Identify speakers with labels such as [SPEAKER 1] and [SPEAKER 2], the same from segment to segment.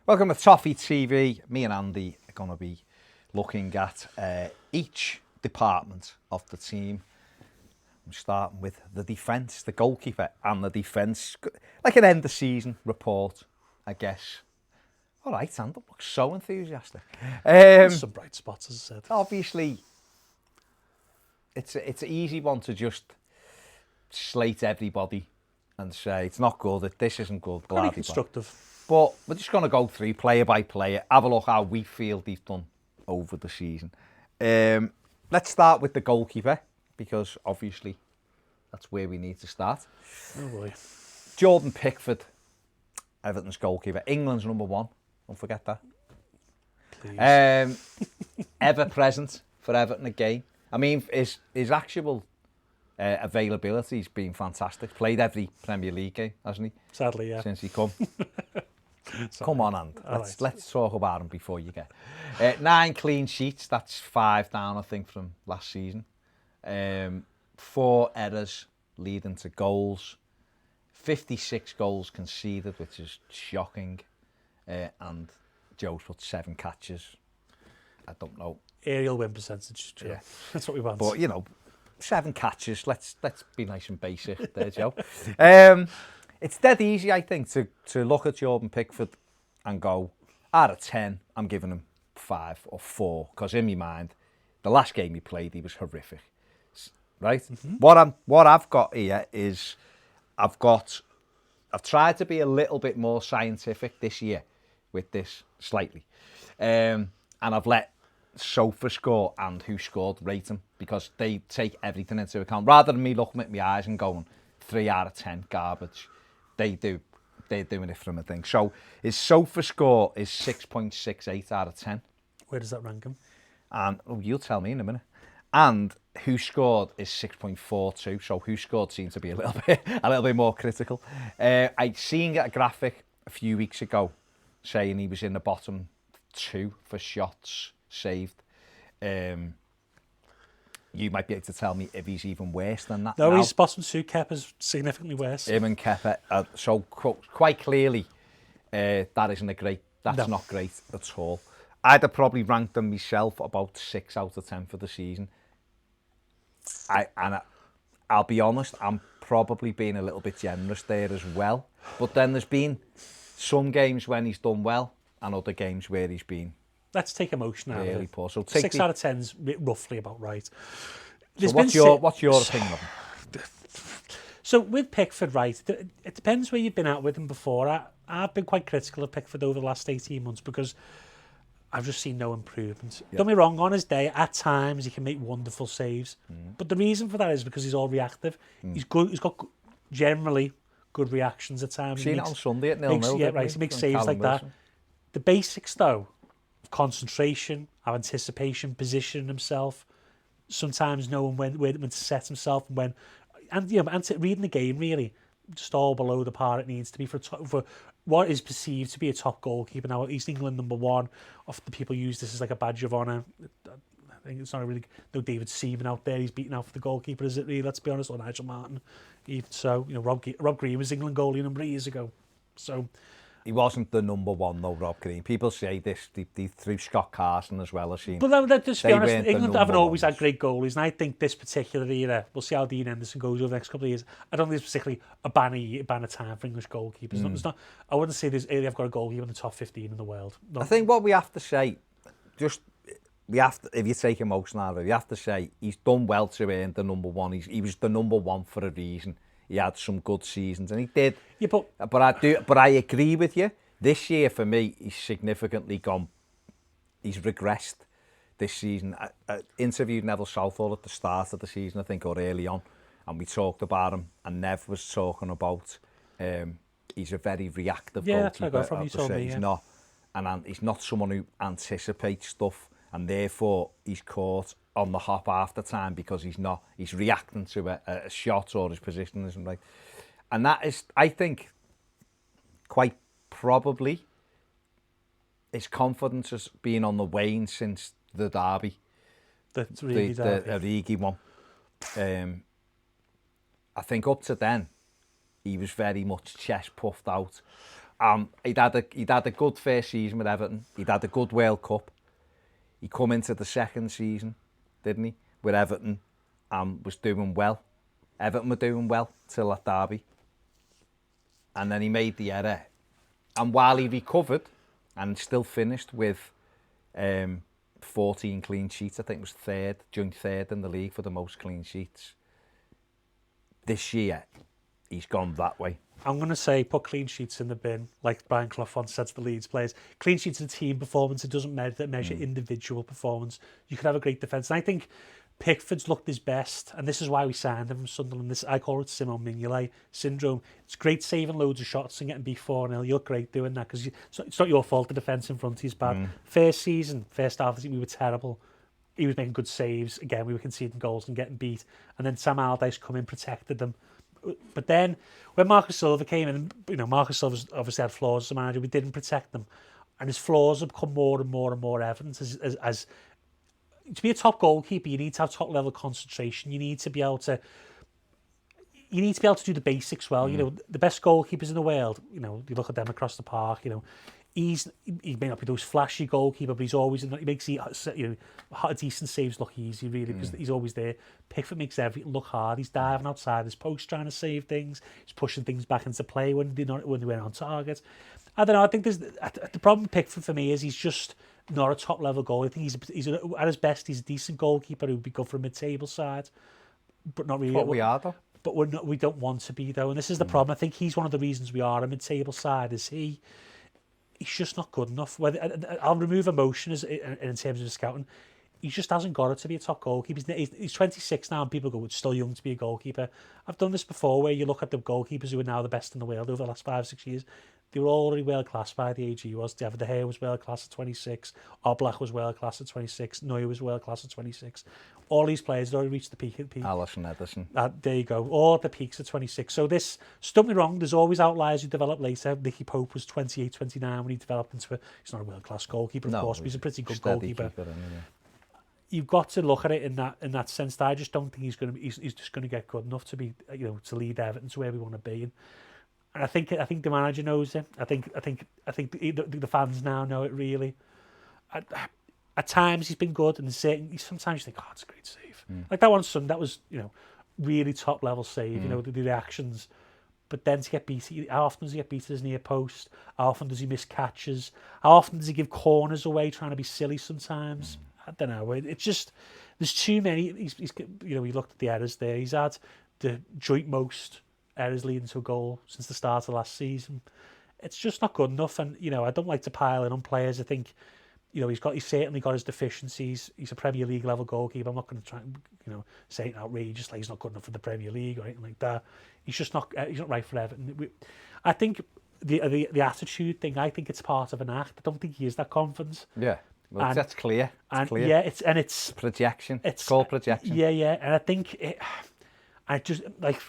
[SPEAKER 1] Welcome to Toffee TV. Me and Andy are going to be looking at each department of the team. I'm starting with the defence, the goalkeeper and the defence. Like an end of season report, I guess. All right, Andy looks so enthusiastic.
[SPEAKER 2] Some bright spots, as I said.
[SPEAKER 1] Obviously, it's an easy one to just slate everybody and say it's not good, this isn't good.
[SPEAKER 2] Very constructive.
[SPEAKER 1] But we're just going to go through player by player, have a look how we feel they've done over the season. Let's start with the goalkeeper, because obviously that's where we need to start.
[SPEAKER 2] Oh boy.
[SPEAKER 1] Jordan Pickford, Everton's goalkeeper. England's number one, don't forget that.
[SPEAKER 2] Please.
[SPEAKER 1] Ever present for Everton again. I mean, his actual availability's been fantastic. Played every Premier League game, hasn't he?
[SPEAKER 2] Sadly, yeah.
[SPEAKER 1] Since he come. Come on, Andy. Let's talk about him before you get. 9 clean sheets. That's 5 down, I think, from last season. 4 errors leading to goals. 56 goals conceded, which is shocking. And Joe's put 7 catches. I don't know.
[SPEAKER 2] Aerial win percentage. Joe.
[SPEAKER 1] Yeah,
[SPEAKER 2] that's what we want.
[SPEAKER 1] But 7 catches. Let's be nice and basic there, Joe. It's dead easy, I think, to look at Jordan Pickford and go, out of 10, I'm giving him 5 or 4, because in my mind, the last game he played, he was horrific. Right? Mm-hmm. What I've got here is I've tried to be a little bit more scientific this year with this slightly, and I've let SofaScore and Who Scored rate him, because they take everything into account rather than me looking at my eyes and going 3 out of 10 garbage. They're doing it from a thing. So his SofaScore is 6.68 out of 10.
[SPEAKER 2] Where does that rank him?
[SPEAKER 1] And you'll tell me in a minute. And Who Scored is 6.42. So Who Scored seems to be a little bit more critical. I seen a graphic a few weeks ago saying he was in the bottom 2 for shots saved. You might be able to tell me if he's even worse than that.
[SPEAKER 2] No,
[SPEAKER 1] now.
[SPEAKER 2] he's bottom 2. Kepa's significantly worse.
[SPEAKER 1] Him and Kepa. So quite clearly, that's not great at all. I'd have probably ranked them myself about 6 out of 10 for the season. I'll be honest, I'm probably being a little bit generous there as well. But then there's been some games when he's done well, and other games where he's been.
[SPEAKER 2] Let's take emotion out of it.
[SPEAKER 1] Poor. So
[SPEAKER 2] 6 out of 10's roughly about right.
[SPEAKER 1] So what's your opinion of him?
[SPEAKER 2] So with Pickford, right, it depends where you've been at with him before. I've been quite critical of Pickford over the last 18 months because I've just seen no improvement. Yep. Don't be wrong, on his day, at times he can make wonderful saves. But the reason for that is because he's all reactive. He's good. He's got generally good reactions at times.
[SPEAKER 1] Seen it on Sunday at 0-0.
[SPEAKER 2] Yeah, right. He makes saves like that. The basics, though, concentration, our anticipation, positioning himself, sometimes knowing when to set himself, and reading the game really, just all below the par it needs to be for what is perceived to be a top goalkeeper. Now, he's England number 1. Often people use this as like a badge of honour. I think it's not really no David Seaman out there. He's beaten out for the goalkeeper, is it really? Let's be honest, or Nigel Martin. Even so, Rob Green was England goalie a number of years ago. So.
[SPEAKER 1] He wasn't the number 1 though, Rob Green. People say this, they threw Scott Carson as well as him.
[SPEAKER 2] But let's be honest, England haven't always had great goalies, and I think this particular era, we'll see how Dean Henderson goes over the next couple of years. I don't think it's particularly a banner time for English goalkeepers. It's not. I wouldn't say they've got a goalkeeper in the top 15 in the world. No.
[SPEAKER 1] I think what we have to say, if you take emotion out of it, you have to say he's done well to earn the number 1. He was the number 1 for a reason. He had some good seasons, and he did. Yeah, but I agree with you. This year, for me, he's significantly gone. He's regressed this season. I interviewed Neville Southall at the start of the season, I think, or early on, and we talked about him. And Nev was talking about he's a very reactive goalkeeper. He's not, and he's not someone who anticipates stuff, and therefore he's caught on the hop half the time because he's reacting to a shot or his position isn't right, and that is, I think, quite probably his confidence has been on the wane since the derby, the Origi one. I think up to then he was very much chest puffed out, He'd had a good first season with Everton. He'd had a good World Cup. He come into the second season, didn't he, with Everton, and was doing well. Everton were doing well till that derby. And then he made the error. And while he recovered, and still finished with 14 clean sheets, I think it was joint third in the league for the most clean sheets. This year, he's gone that way.
[SPEAKER 2] I'm going to say put clean sheets in the bin, like Brian Clough once said to the Leeds players. Clean sheets are team performance. It doesn't measure individual performance. You could have a great defence. And I think Pickford's looked his best, and this is why we signed him from Sunderland. I call it Simon Mignolet syndrome. It's great saving loads of shots and getting beat 4-0. You look great doing that because it's not your fault the defence in front of you is bad. First half of the season, we were terrible. He was making good saves. Again, we were conceding goals and getting beat. And then Sam Allardyce come in, protected them. But then when Marcus Silva came in, Marcus Silva's obviously had flaws as a manager. We didn't protect them, and his flaws have become more and more and more evident. As to be a top goalkeeper, you need to have top level concentration. You need to be able to do the basics well. The best goalkeepers in the world. You look at them across the park. He may not be those flashy goalkeeper, but he's always he makes decent saves look easy, really, because he's always there. Pickford makes everything look hard. He's diving outside his post trying to save things. He's pushing things back into play when they went on target. I don't know. I think the problem with Pickford for me is he's just not a top level goal. I think he's at his best. He's a decent goalkeeper who would be good for a mid-table side, but not really.
[SPEAKER 1] What we are though.
[SPEAKER 2] But we don't want to be though, and this is the problem. I think he's one of the reasons we are a mid-table side. He's just not good enough. I'll remove emotion in terms of scouting. He just hasn't got it to be a top goalkeeper. He's 26 now, and people go, it's still young to be a goalkeeper. I've done this before, where you look at the goalkeepers who are now the best in the world over the last 5-6 years. They were already world class by the age he was. David De Gea was world class at 26. Oblak was world class at 26. Neuer was world class at 26. All these players had already reached the peak.
[SPEAKER 1] Alisson, Ederson.
[SPEAKER 2] There you go. All at the peaks at 26. So this, don't me wrong, there's always outliers who develop later. Nicky Pope was 28, 29 when he developed into he's not a world class goalkeeper, of course, but he's a pretty good goalkeeper. You've got to look at it in that sense. That I just don't think he's just going to get good enough to be to lead Everton to where we want to be. And I think the manager knows it. I think the fans now know it really. At times he's been good, and sometimes you think, oh, it's a great save. Like that one Sunday, that was really top level save. The reactions. But then to get beat, how often does he get beat at his near post? How often does he miss catches? How often does he give corners away trying to be silly sometimes? I don't know. It's just there's too many. He's he looked at the errors there. He's had the joint most errors leading to a goal since the start of last season. It's just not good enough. And I don't like to pile in on players. I think he's certainly got his deficiencies. He's a Premier League level goalkeeper. I'm not going to try and say it outrageous like he's not good enough for the Premier League or anything like that. He's just not. He's not right for Everton. I think the attitude thing. I think it's part of an act. I don't think he is that confident.
[SPEAKER 1] Yeah. Well, that's clear. It's clear.
[SPEAKER 2] Yeah, it's
[SPEAKER 1] projection. It's called projection.
[SPEAKER 2] Yeah, and I think I just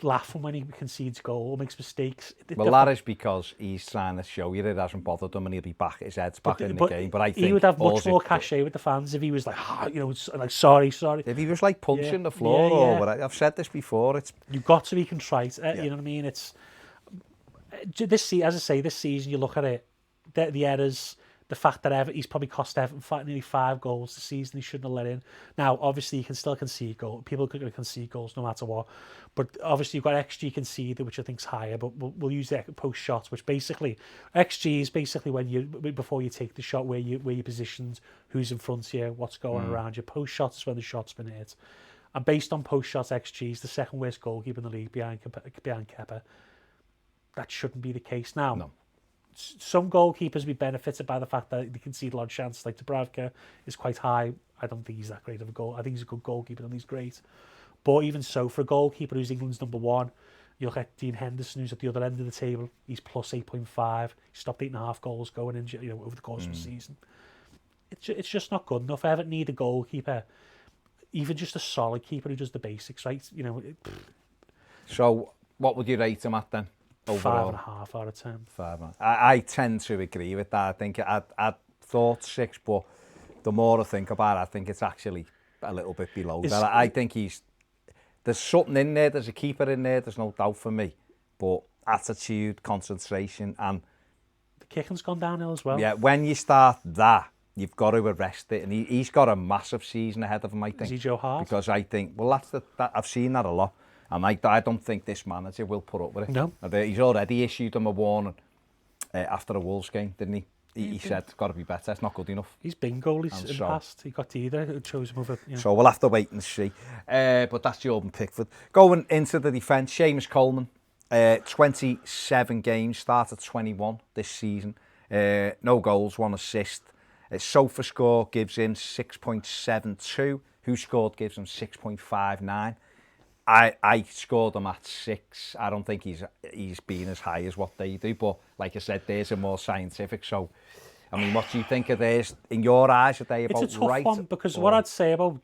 [SPEAKER 2] laugh when he concedes goal or makes mistakes.
[SPEAKER 1] Well, that is because he's trying to show you it hasn't bothered him and he'll be back. His head's back in the game. But I think
[SPEAKER 2] he would have much more cachet with the fans if he was sorry. If
[SPEAKER 1] he was punching the floor or whatever. I've said this before. You've
[SPEAKER 2] got to be contrite. You know what I mean? It's this season you look at it, the errors. The fact that he's probably cost Everton nearly 5 goals this season he shouldn't have let in. Now, obviously, you can still concede goals. People are going to concede goals no matter what. But obviously, you've got XG conceded, which I think is higher. But we'll use the post shots, which basically XG is basically before you take the shot, where you positioned, who's in front of you, what's going around you. Post shots is when the shot's been hit. And based on post shots, XG is the second worst goalkeeper in the league behind Kepa. That shouldn't be the case now.
[SPEAKER 1] No.
[SPEAKER 2] Some goalkeepers be benefited by the fact that they concede a lot of chances, like Dubravka is quite high. I don't think he's that great of a goal. I think he's a good goalkeeper and he's great. But even so, for a goalkeeper who's England's number one, you look at Dean Henderson, who's at the other end of the table. He's plus 8.5. He stopped 8.5 goals going in, over the course of the season. It's just not good enough. Everton need a goalkeeper, even just a solid keeper who does the basics, right?
[SPEAKER 1] So, what would you rate him at then? Overall?
[SPEAKER 2] 5.5 out of 10.
[SPEAKER 1] 5. I tend to agree with that. I think I thought 6, but the more I think about it, I think it's actually a little bit below that. I think there's something in there. There's a keeper in there. There's no doubt for me. But attitude, concentration, and
[SPEAKER 2] The kicking's gone downhill as well.
[SPEAKER 1] Yeah, when you start that, you've got to arrest it, and he's got a massive season ahead of him, I think.
[SPEAKER 2] Is he Joe Hart?
[SPEAKER 1] Because I think, well, that I've seen that a lot, and I don't think this manager will put up with it.
[SPEAKER 2] No.
[SPEAKER 1] He's already issued him a warning after the Wolves game, didn't he? He said it's got to be better. It's not good enough.
[SPEAKER 2] He's been goalies in the past. He got either. It chose him over. Yeah.
[SPEAKER 1] So we'll have to wait and see. But that's Jordan Pickford. Going into the defence, Seamus Coleman, 27 games, started 21 this season. No goals, 1 assist. Sofa score gives him 6.72. Who scored gives him 6.59. I scored him at 6. I don't think he's been as high as what they do, but like I said, theirs are more scientific. So, I mean, what do you think of theirs? In your eyes, are they about right?
[SPEAKER 2] It's a tough one, because what I'd say about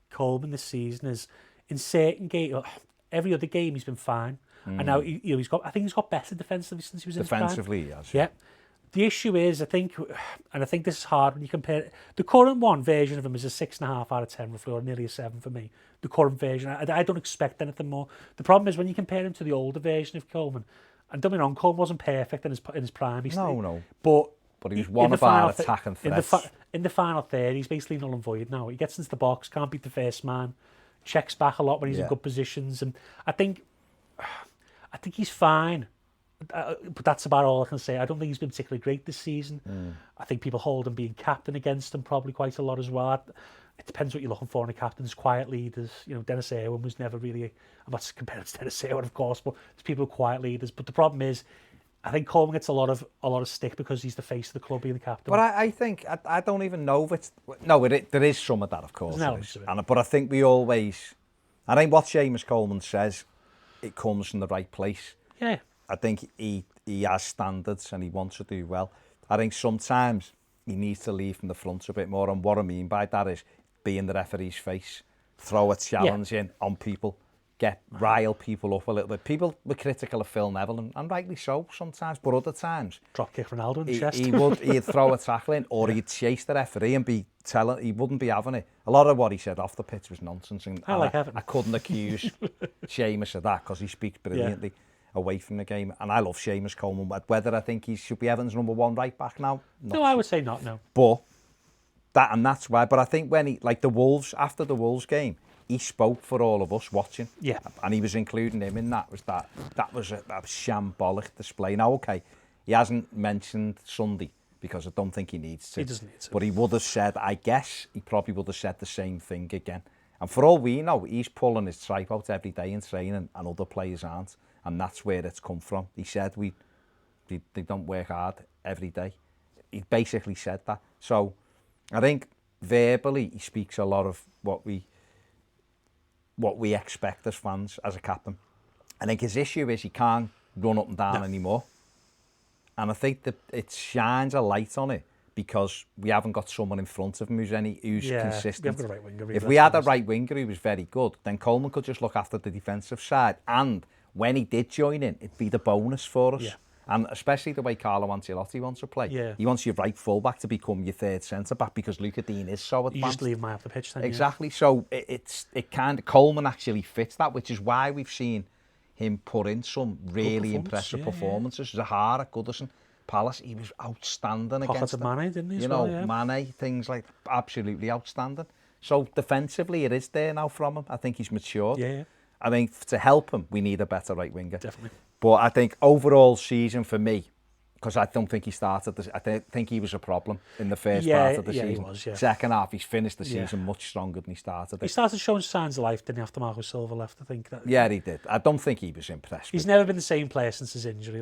[SPEAKER 2] Coleman this season is, in certain games, every other game he's been fine, and now he's got. I think he's got better defensively since he was in
[SPEAKER 1] defensively. He has.
[SPEAKER 2] Yeah. The issue is, I think this is hard when you compare the current version of him is a 6.5 out of 10 roughly, or nearly a 7 for me. The current version, I don't expect anything more. The problem is when you compare him to the older version of Coleman, and don't get me wrong, Coleman wasn't perfect in his prime.
[SPEAKER 1] No.
[SPEAKER 2] But
[SPEAKER 1] he was one of our attacking threats.
[SPEAKER 2] In the final third, he's basically null and void now. He gets into the box, can't beat the first man, checks back a lot when he's in good positions, and I think he's fine. But that's about all I can say. I don't think he's been particularly great this season. I think people hold him being captain against him probably quite a lot as well. It depends what you're looking for in a captain. There's quiet leaders. You know, Dennis Irwin was never really... I'm not comparing to Dennis Irwin, of course, but there's people with quiet leaders. But the problem is, I think Coleman gets a lot of stick because he's the face of the club being the captain.
[SPEAKER 1] But I think, I don't even know if it's... No, there is some of that, of course. But I think we always... I think what Seamus Coleman says, it comes from the right place.
[SPEAKER 2] Yeah.
[SPEAKER 1] I think he has standards and he wants to do well. I think sometimes he needs to lead from the front a bit more, and what I mean by that is being the referee's face, throw a challenge in on people, rile people up a little bit. People were critical of Phil Neville, and rightly so sometimes, but other times...
[SPEAKER 2] Drop kick Ronaldo in the chest.
[SPEAKER 1] He'd throw a tackle in, or he'd chase the referee and he wouldn't be having it. A lot of what he said off the pitch was nonsense, and I couldn't accuse Seamus of that, because he speaks brilliantly. Away from the game, and I love Seamus Coleman. Whether I think he should be Everton's number 1 right back now,
[SPEAKER 2] no, I would say not. No,
[SPEAKER 1] but that's why. But I think when he, like the Wolves, after the Wolves game, he spoke for all of us watching.
[SPEAKER 2] Yeah,
[SPEAKER 1] and he was including him in that. That was a shambolic display. Now, okay, he hasn't mentioned Sunday because I don't think he needs to.
[SPEAKER 2] He doesn't need to.
[SPEAKER 1] But he would have said, I guess, he probably would have said the same thing again. And for all we know, he's pulling his tripe out every day in training, and other players aren't. And that's where it's come from. He said they don't work hard every day. He basically said that. So I think verbally he speaks a lot of what we expect as fans, as a captain. I think his issue is he can't run up and down anymore. And I think that it shines a light on it because we haven't got someone in front of him who's consistent.
[SPEAKER 2] We haven't got a right winger.
[SPEAKER 1] If we had a right winger who was very good, then Coleman could just look after the defensive side, and when he did join in, it'd be the bonus for us. Yeah. And especially the way Carlo Ancelotti wants to play. Yeah. He wants your right full-back to become your third centre-back because Luca Dean is so advanced.
[SPEAKER 2] You just leave him off the pitch then.
[SPEAKER 1] Exactly. Yeah. So it kind of... Coleman actually fits that, which is why we've seen him put in some really impressive performances. Yeah. Zaha at Goodison, Palace, he was outstanding against them.
[SPEAKER 2] Mane, didn't he?
[SPEAKER 1] You know, Mane, things like absolutely outstanding. So defensively, it is there now from him. I think he's matured.
[SPEAKER 2] Yeah.
[SPEAKER 1] I think to help him, we need a better right winger.
[SPEAKER 2] Definitely.
[SPEAKER 1] But I think overall season for me, because I don't think he started this, I think he was a problem in the first part of the season.
[SPEAKER 2] He was, yeah.
[SPEAKER 1] Second half, he's finished the season much stronger than he started it.
[SPEAKER 2] He started showing signs of life, didn't he, after Marco Silva left, I think.
[SPEAKER 1] Yeah, he did. I don't think he was impressed.
[SPEAKER 2] He's never been the same player since his injury.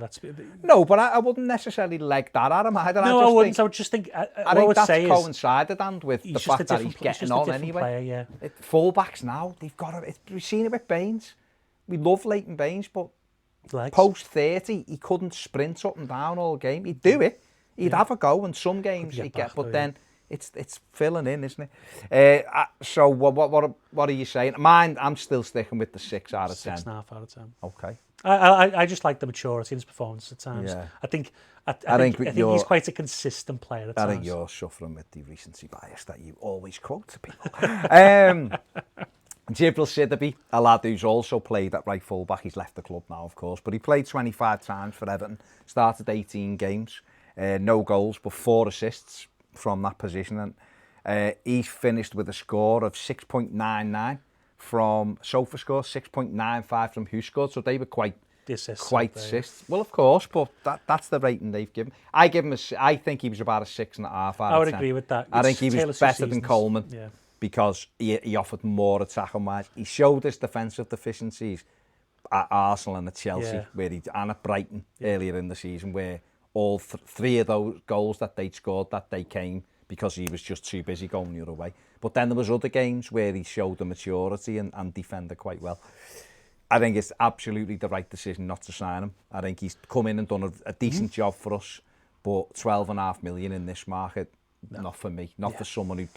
[SPEAKER 1] No, but I wouldn't necessarily leg that at him either.
[SPEAKER 2] No, I wouldn't. I would just think...
[SPEAKER 1] I think that's coincided and with the fact that he's getting on anyway.
[SPEAKER 2] Player, yeah.
[SPEAKER 1] Full-backs now, they've got to... We've seen it with Baines. We love Leighton Baines, but
[SPEAKER 2] legs.
[SPEAKER 1] Post 30, he couldn't sprint up and down all game. He'd do it. He'd have a go, and some games he'd get, but then it's filling in, isn't it? So what are you saying? Mine, I'm still sticking with the 6 out of 10.
[SPEAKER 2] 6.5 out of 10.
[SPEAKER 1] Okay.
[SPEAKER 2] I just like the maturity in his performance at times. Yeah. I think he's quite a consistent player at times.
[SPEAKER 1] I think you're suffering with the recency bias that you always quote to people. Jibril Sydney, a lad who's also played at right full back. He's left the club now, of course, but he played 25 times for Everton, started 18 games. no goals, but 4 assists from that position. And he's finished with a score of 6.99 from SofaScore, 6.95 from WhoScored, so they were quite assists. Well, of course, but that's the rating they've given. I think he was about a 6.5 out of 10.
[SPEAKER 2] I would agree with that.
[SPEAKER 1] I think he was better than Coleman because he offered more attacking wise. He showed his defensive deficiencies at Arsenal and at Chelsea, and at Brighton earlier in the season, where all 3 of those goals that they'd scored that day came because he was just too busy going the other way. But then there was other games where he showed the maturity and defended quite well. I think it's absolutely the right decision not to sign him. I think he's come in and done a decent job for us, but 12.5 million in this market, not for me. Not for someone who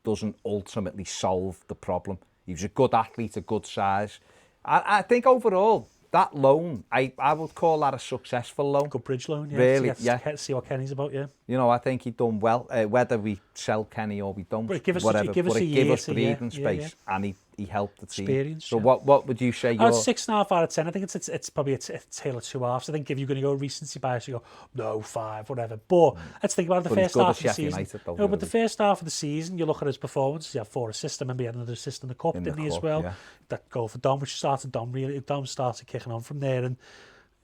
[SPEAKER 1] doesn't ultimately solve the problem. He was a good athlete, a good size. I think overall, that loan, I would call that a successful loan.
[SPEAKER 2] Good bridge loan,
[SPEAKER 1] Really,
[SPEAKER 2] See what Kenny's about,
[SPEAKER 1] You know, I think he done well. Whether we sell Kenny or we don't,
[SPEAKER 2] but give us
[SPEAKER 1] breathing space, and he helped the team.
[SPEAKER 2] Experience.
[SPEAKER 1] So what would you say?
[SPEAKER 2] 6.5 out of 10. I think it's probably a tale of 2 halves. I think if you're going to go recency bias, you go no 5, whatever. But let's think about the first half of the season. But the first half of the season, you look at his performances. He had 4 assists. I remember he had another assist in the cup, didn't he, as well? Yeah. That goal for Dom, which started Dom started kicking on from there, and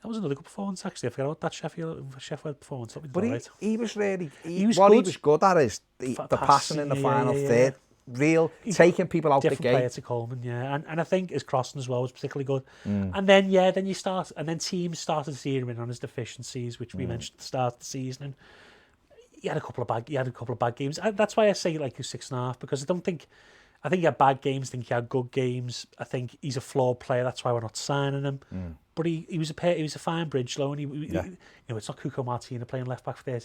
[SPEAKER 2] that was another good performance, actually. I forgot about that Sheffield performance.
[SPEAKER 1] But he was really... He was good at is the passing in the final third. Taking people out the game.
[SPEAKER 2] Different player to Coleman, and I think his crossing as well was particularly good. And then teams started zeroing in on his deficiencies, which we mentioned at the start of the season. And he had a couple of bad games. That's why I say like 6.5, because I think he had bad games. I think he had good games. I think he's a flawed player. That's why we're not signing him. But he was a fine bridge loan. It's not Cuco Martina playing right back for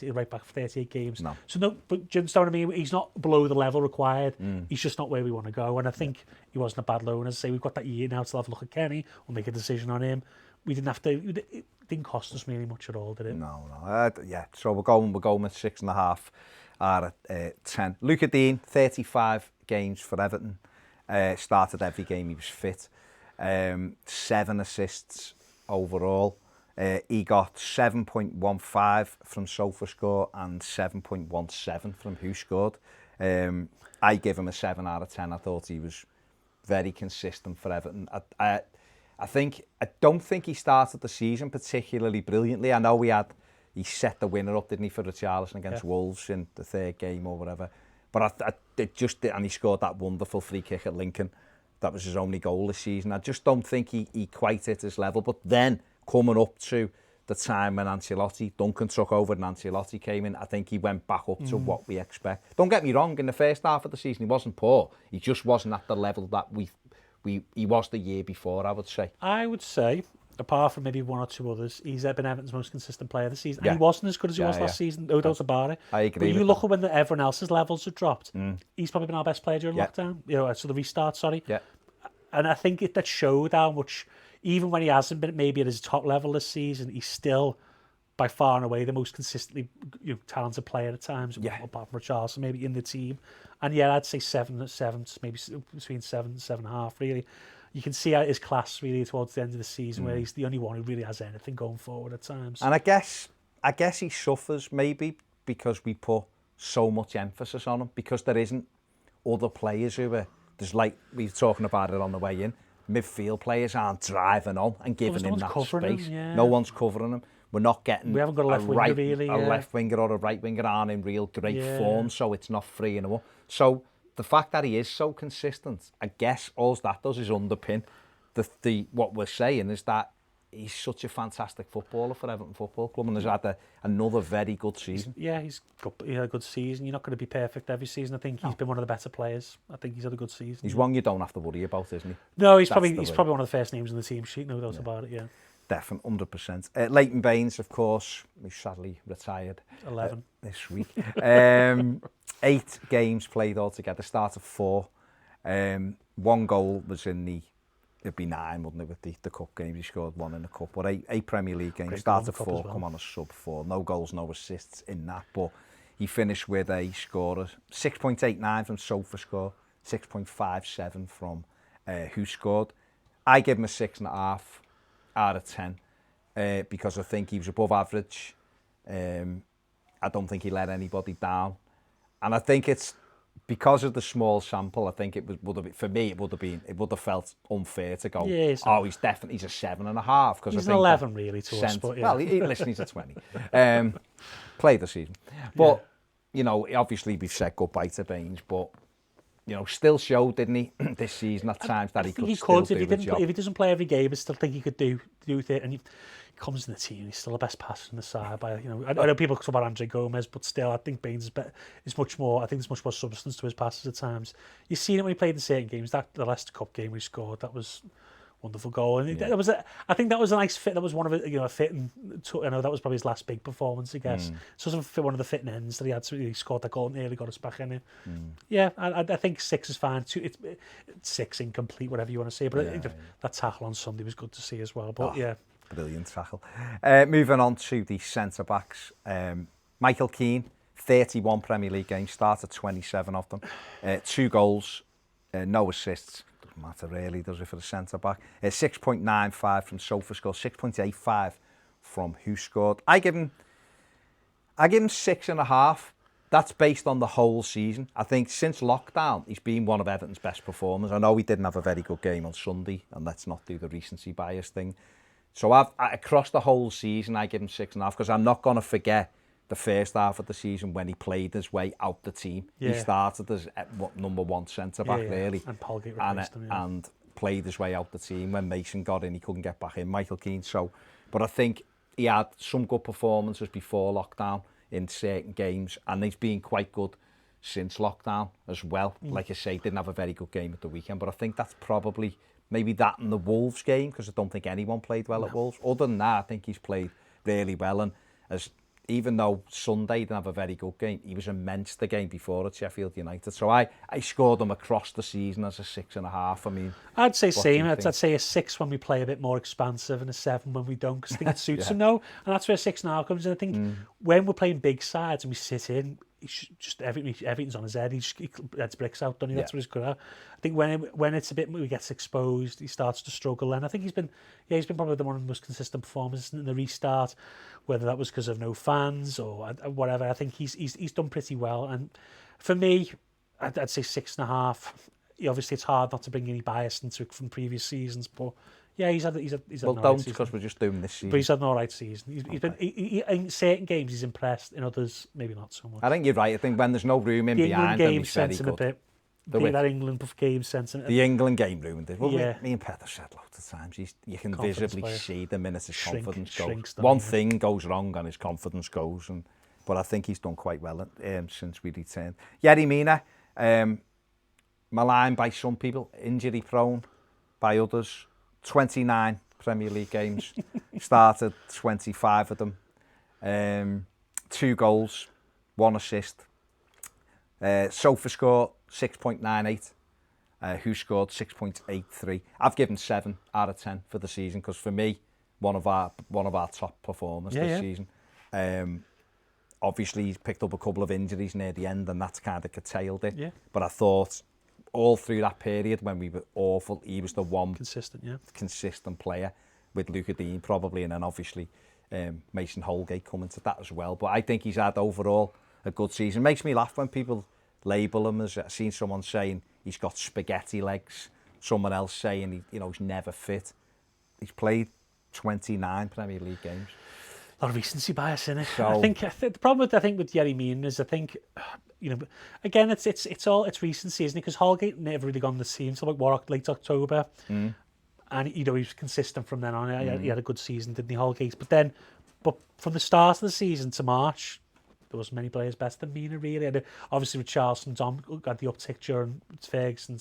[SPEAKER 2] 38 games.
[SPEAKER 1] No.
[SPEAKER 2] So no, but do you understand what I mean? He's not below the level required. He's just not where we want to go. And I think he wasn't a bad loan. As I say, we've got that year now to have a look at Kenny. We'll make a decision on him. We didn't have to. It didn't cost us really much at all, did it?
[SPEAKER 1] No. So we're going with 6.5 out of 10. Luca Dean, 35 games for Everton. Started every game he was fit. 7 assists overall. He got 7.15 from SofaScore and 7.17 from WhoScored. I give him a 7 out of 10. I thought he was very consistent for Everton. I don't think he started the season particularly brilliantly. I know he set the winner up, didn't he, for Richarlison against Wolves in the 3rd game or whatever. But and he scored that wonderful free kick at Lincoln. That was his only goal this season. I just don't think he quite hit his level. But then, coming up to the time when Duncan took over and Ancelotti came in, I think he went back up to what we expect. Don't get me wrong, in the first half of the season, he wasn't poor. He just wasn't at the level that he was the year before, I would say.
[SPEAKER 2] I would say, apart from maybe 1 or 2 others, he's been Everton's most consistent player this season. And he wasn't as good as he was last season, no doubt about it.
[SPEAKER 1] I agree.
[SPEAKER 2] But you look at when everyone else's levels have dropped, he's probably been our best player during lockdown. So the restart, sorry.
[SPEAKER 1] Yeah.
[SPEAKER 2] And I think that showed how much, even when he hasn't been maybe at his top level this season, he's still by far and away the most consistently talented player at times, apart from Richarlison, maybe in the team. And I'd say 7, maybe between 7 and 7.5, really. You can see his class really towards the end of the season, where he's the only one who really has anything going forward at times.
[SPEAKER 1] And I guess he suffers maybe because we put so much emphasis on him, because there isn't other players who are... There's like, we were talking about it on the way in, midfield players aren't driving on and giving him that space. No one's covering him. We're not getting...
[SPEAKER 2] We haven't got a left winger, really.
[SPEAKER 1] A left winger or a right winger aren't in real great form, so it's not freeing him up. So the fact that he is so consistent, I guess all that does is underpin what we're saying is that he's such a fantastic footballer for Everton Football Club, and has had another very good season.
[SPEAKER 2] He had a good season. You're not going to be perfect every season. I think he's been one of the better players. I think he's had a good season.
[SPEAKER 1] He's one you don't have to worry about, isn't he?
[SPEAKER 2] No, he's probably one of the first names on the team sheet, no doubt about it,
[SPEAKER 1] Definitely, 100%. Leighton Baines, of course, he's sadly retired.
[SPEAKER 2] 11.
[SPEAKER 1] This week. 8 games played altogether, started 4. 1 goal was in the... It'd be 9, wouldn't it, with the cup games? He scored 1 in the cup. But 8 Premier League games, started 4, come on a sub 4. No goals, no assists in that. But he finished with a score of 6.89 from SofaScore, 6.57 from WhoScored. I give him a 6.5 out of 10 because I think he was above average. I don't think he let anybody down. And I think it's because of the small sample. I think would have been, for me, it would have felt unfair to go, he's a 7.5. Because
[SPEAKER 2] he's an 11 really to us. But
[SPEAKER 1] well, listen, he's a 20. Play the season. But, you know, obviously we've said goodbye to Baines, but, you know, still showed, didn't he, this season at times that he could still do the job.
[SPEAKER 2] If he doesn't play every game, I still think he could do it. And he comes in the team, he's still the best passer in the side. By, you know, I know people talk about Andre Gomez, but still, I think Baines is much more. I think there's much more substance to his passes at times. You've seen it when he played in certain games. The Leicester Cup game we scored, that was wonderful goal, and I think that was a nice fit. That was one of it, you know, a fitting. I know that was probably his last big performance, I guess. So it was one of the fitting ends that he had. So he scored that goal and nearly got us back in it. Yeah, I think 6 is fine. It's 6 incomplete, whatever you want to say. But that tackle on Sunday was good to see as well. But
[SPEAKER 1] brilliant tackle. Moving on to the centre backs, Michael Keane, 31 Premier League games, started 27 of them, 2 goals, no assists. Matter really, does it, for the centre back? 6.95 from SofaScore, 6.85 from Who Scored. I give him 6.5. That's based on the whole season. I think since lockdown, he's been one of Everton's best performers. I know he didn't have a very good game on Sunday, and let's not do the recency bias thing. So across the whole season, I give him 6.5 because I'm not going to forget the first half of the season when he played his way out the team. He started as number 1 centre-back, really.
[SPEAKER 2] And Holgate replaced him,
[SPEAKER 1] and played his way out the team. When Mason got in, he couldn't get back in, Michael Keane. But I think he had some good performances before lockdown in certain games, and he's been quite good since lockdown as well. Like I say, didn't have a very good game at the weekend, but I think that's probably maybe that in the Wolves game, because I don't think anyone played well at Wolves. Other than that, I think he's played really well, and even though Sunday didn't have a very good game, he was immense the game before at Sheffield United. So I scored him across the season as a 6.5. I mean,
[SPEAKER 2] I'd say same. I'd say a 6 when we play a bit more expansive and a 7 when we don't, because I think it suits him now. And that's where 6.5 comes in. I think when we're playing big sides and we sit in, everything's on his head. He lets bricks out, doesn't he? That's what he's good at. I think when it's a bit, he gets exposed, he starts to struggle. And I think he's been probably one of the most consistent performers in the restart, whether that was because of no fans or whatever. I think he's done pretty well. And for me, I'd say 6.5. Obviously, it's hard not to bring any bias into it from previous seasons, but yeah, he's had
[SPEAKER 1] well, don't, because we're just doing this season.
[SPEAKER 2] But he's had an all right season. He's been in certain games he's impressed, in others maybe not so much.
[SPEAKER 1] I think you're right. I think when there's no room in behind him, he's very good.
[SPEAKER 2] That England game sense.
[SPEAKER 1] The England game ruined it. Well, me and Pet have said loads of times, you can visibly see the minute his confidence goes. One thing goes wrong and his confidence goes. But I think he's done quite well since we returned. Yerry Mina, maligned by some people, injury prone by others. 29 Premier League games, started 25 of them, 2 goals, 1 assist. SofaScore 6.98, Who Scored 6.83. I've given 7 out of 10 for the season, because for me, one of our top performers this season. Obviously, he's picked up a couple of injuries near the end, and that's kind of curtailed it. Yeah. But I thought all through that period when we were awful, he was the one consistent player, with Luca Dean probably, and then obviously Mason Holgate coming to that as well. But I think he's had overall a good season. It makes me laugh when people label him as, I've seen someone saying he's got spaghetti legs, someone else saying he's never fit. He's played 29 Premier League games.
[SPEAKER 2] A lot of recency bias in it. So, I think the problem with Yerry Mina is, I think, again, it's recency, isn't it? Because Holgate never really gone on the scene until like late October, and he was consistent from then on. He had a good season, didn't he, Holgate? But from the start of the season to March, there wasn't many players better than Mina, really. Obviously, with Charleston, Dom got the uptick during Ferguson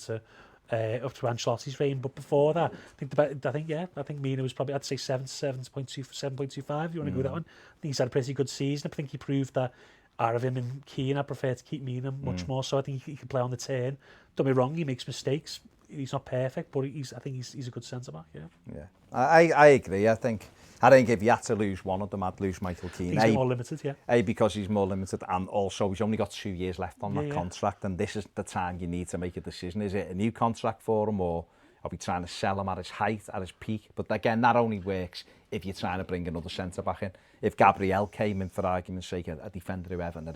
[SPEAKER 2] up to Ancelotti's reign, but before that, I think Mina was probably, I'd say 7.25. If you want to go with that one, I think he's had a pretty good season. I think he proved that out of him and Keane, I prefer to keep Mina much more. So I think he can play on the turn. Don't be wrong, he makes mistakes. He's not perfect, but I think he's a good centre back.
[SPEAKER 1] Yeah. I agree. I think if you had to lose one of them, I'd lose Michael Keane.
[SPEAKER 2] He's more limited,
[SPEAKER 1] because he's more limited, and also he's only got 2 years left on that contract, and this is the time you need to make a decision. Is it a new contract for him, or Are we trying to sell him at his height, at his peak? But again, that only works if you're trying to bring another centre-back in. If Gabriel came in, for argument's sake, a defender who Everton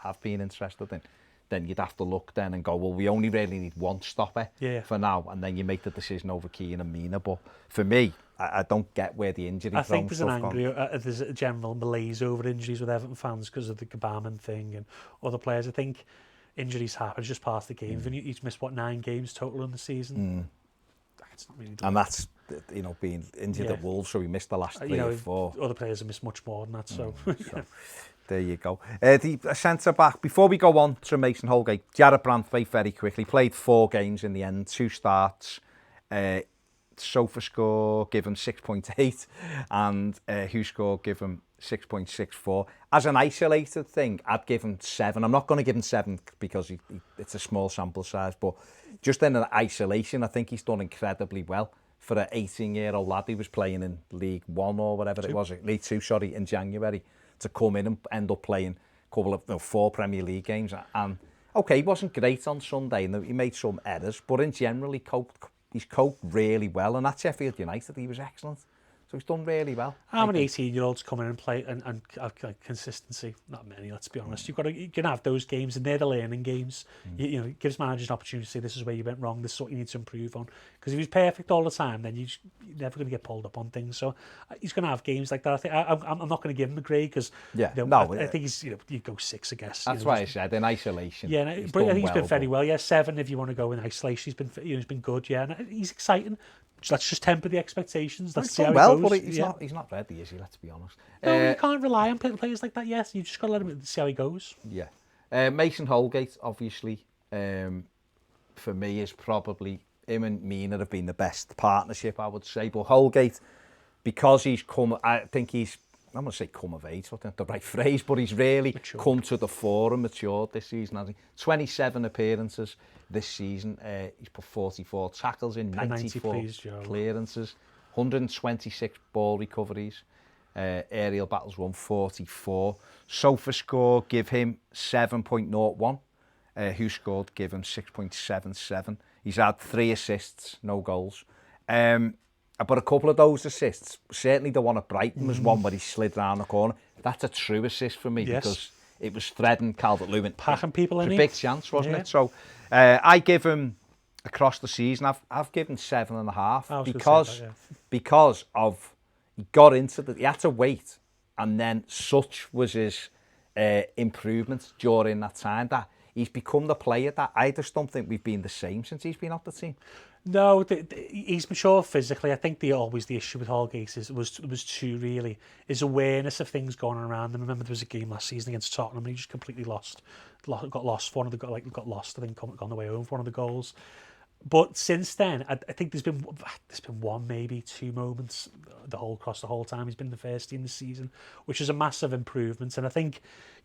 [SPEAKER 1] have been interested in, then you'd have to look then and go, well, we only really need one stopper for now, and then you make the decision over Keane and Mina. But for me, I don't get where the injury
[SPEAKER 2] I think there's a general malaise over injuries with Everton fans because of the Gbamin thing and other players. I think injuries happen, it's just part of the game. He's missed, 9 games total in the season? It's not really
[SPEAKER 1] and that's, being injured at Wolves, so he missed the last 3 or 4.
[SPEAKER 2] Other players have missed much more than that, so
[SPEAKER 1] there you go. The centre-back, before we go on to Mason Holgate, Jared Branthwaite very quickly, played 4 games in the end, 2 starts. SofaScore give him 6.8 and WhoScore give him 6.64. As an isolated thing, I'd give him 7. I'm not going to give him 7 because it's a small sample size, but just in an isolation, I think he's done incredibly well for an 18-year-old lad who was playing in League 1 or whatever it was, League 2, in January, to come in and end up playing a couple of 4 Premier League games. And okay, he wasn't great on Sunday, and he made some errors, but in general, he's coped really well. And at Sheffield United, he was excellent. So he's done really well.
[SPEAKER 2] How many 18-year-olds come in and play and have consistency? Not many, let's be honest. You can have those games, and they're the learning games. It gives managers an opportunity to say, this is where you went wrong, this is what you need to improve on. Because if he's perfect all the time, then you're never going to get pulled up on things. So he's going to have games like that. I think I'm not going to give him a grade because I think he's you go 6, I guess.
[SPEAKER 1] That's why I said in isolation.
[SPEAKER 2] Yeah, but I think he's been very well. Yeah, 7 if you want to go in isolation. He's been good. Yeah, and he's exciting. Let's just temper the expectations. Let's see how it goes.
[SPEAKER 1] But he's not ready, is he? Let's be honest.
[SPEAKER 2] No, you can't rely on players like that. Yes, you just got to let him see how he goes.
[SPEAKER 1] Yeah. Mason Holgate, obviously, for me, is probably him and Mina have been the best partnership, I would say. But Holgate, because he's come, I think he's, I'm going to say come of age, that's not the right phrase, but he's really come to the fore and matured this season, hasn't he? 27 appearances this season. He's put 44 tackles in, 94 clearances, 126 ball recoveries, aerial battles won 44. SofaScore give him 7.01. WhoScored give him 6.77. He's had 3 assists, no goals. But a couple of those assists, certainly the one at Brighton was one where he slid round the corner. That's a true assist for me because it was threading Calvert-Lewin.
[SPEAKER 2] Packing people in.
[SPEAKER 1] It was a big chance, wasn't it? So I give him, across the season, I've given 7.5 because of he got into he had to wait, and then such was his improvement during that time that he's become the player that I just don't think we've been the same since he's been off the team.
[SPEAKER 2] No, he's mature physically. I think the issue with Holgate was too really his awareness of things going on around him. I remember there was a game last season against Tottenham and he just completely got lost for one of the got lost. I think on the way home for one of the goals. But since then, I think there's been 1, maybe 2 moments across the whole time he's been in the first team this season, which is a massive improvement. And I think,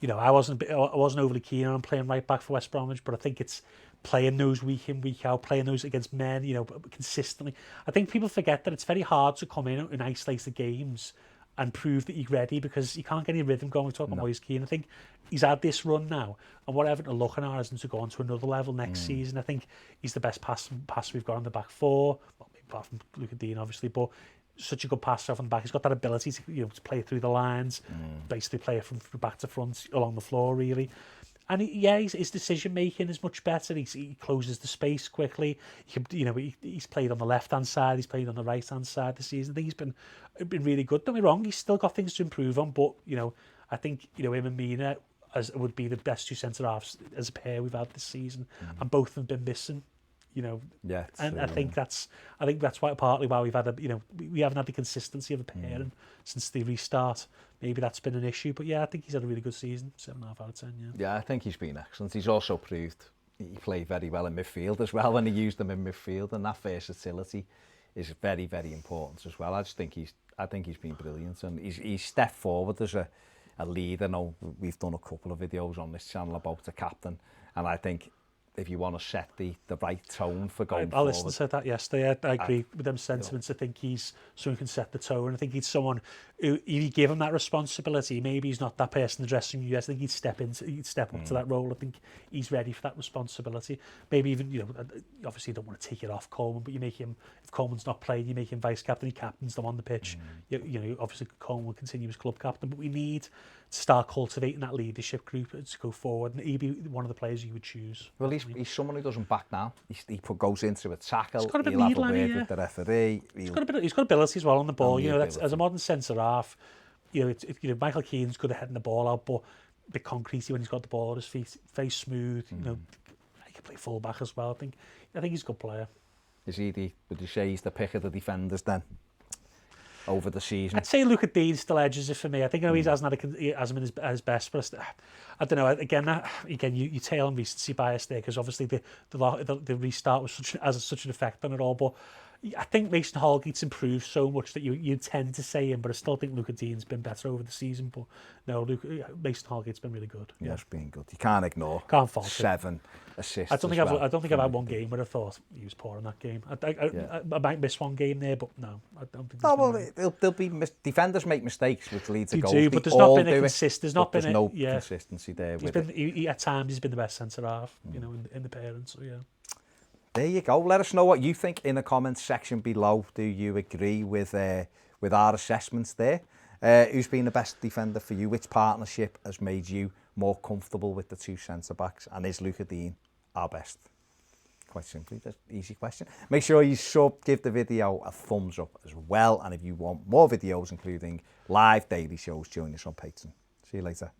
[SPEAKER 2] I wasn't overly keen on playing right back for West Bromwich, but I think it's playing those week in, week out, playing those against men, consistently. I think people forget that it's very hard to come in and isolate the games and prove that you're ready because you can't get any rhythm going. We're talking about Moise Keane. I think he's had this run now, and what Everton are looking at is him to go on to another level next season. I think he's the best passer we've got on the back 4, well, apart from Luca Dean, obviously, but such a good passer off on the back. He's got that ability to play through the lines, basically play from back to front along the floor, really. And his decision making is much better. He closes the space quickly. He's played on the left hand side. He's played on the right hand side this season. I think he's been really good. Don't be wrong. He's still got things to improve on. But I think him and Mina would be the best 2 centre halves as a pair we've had this season, and both have been missing. I think that's partly why we've had we haven't had the consistency of a pairing since the restart. Maybe that's been an issue, but I think he's had a really good season. 7.5 out of 10. Yeah,
[SPEAKER 1] I think he's been excellent. He's also proved he played very well in midfield as well when he used them in midfield, and that versatility is very, very important as well. I think he's been brilliant, and he's stepped forward as a leader. I know we've done a couple of videos on this channel about the captain, and I think if you want to set the right tone for going
[SPEAKER 2] I
[SPEAKER 1] forward.
[SPEAKER 2] listened to that yesterday. I agree with them sentiments. I think he's someone who can set the tone. I think he's someone who, if you give him that responsibility, maybe he's not that person in the dressing room. I think he'd step up to that role. I think he's ready for that responsibility. Maybe even, obviously you don't want to take it off Coleman, but you make him, if Coleman's not playing, you make him vice captain, he captains them on the pitch. Obviously Coleman will continue as club captain, but we need to start cultivating that leadership group to go forward, and he'd be one of the players you would choose.
[SPEAKER 1] Well, he's someone who doesn't back down. He goes into a tackle,
[SPEAKER 2] he's got a bit
[SPEAKER 1] he'll have a
[SPEAKER 2] lead-like,
[SPEAKER 1] word with the referee.
[SPEAKER 2] He's got ability as well on the ball. That's, as a modern centre-half, Michael Keane's good at heading the ball out, but a bit concretey when he's got the ball at his feet, very smooth. He can play full-back as well. I think he's a good player.
[SPEAKER 1] Would you say he's the pick of the defenders then? Over the season,
[SPEAKER 2] I'd say Luca Dean still edges it for me. I think he hasn't been at his best, but I don't know. Again, you tail on recency bias there, because obviously the restart was such an effect on it all. But I think Mason Holgate's improved so much that you tend to say him, but I still think Luca Dean's been better over the season. But no, Mason Holgate's been really good.
[SPEAKER 1] Yeah, it's been good. You can't ignore.
[SPEAKER 2] Can't fault
[SPEAKER 1] 7 assists.
[SPEAKER 2] I don't think I've had one game where I thought he was poor in that game. I might miss one game there, but no, I don't think.
[SPEAKER 1] No, well, there'll be defenders make mistakes, which lead to goals.
[SPEAKER 2] Do, but there's not been a
[SPEAKER 1] no consistency there.
[SPEAKER 2] At times he's been the best centre half, in the parents. So yeah.
[SPEAKER 1] There you go. Let us know what you think in the comments section below. Do you agree with our assessments there? Who's been the best defender for you? Which partnership has made you more comfortable with the two centre-backs? And is Luca Dean our best? Quite simply, that's an easy question. Make sure you give the video a thumbs up as well. And if you want more videos, including live daily shows, join us on Patreon. See you later.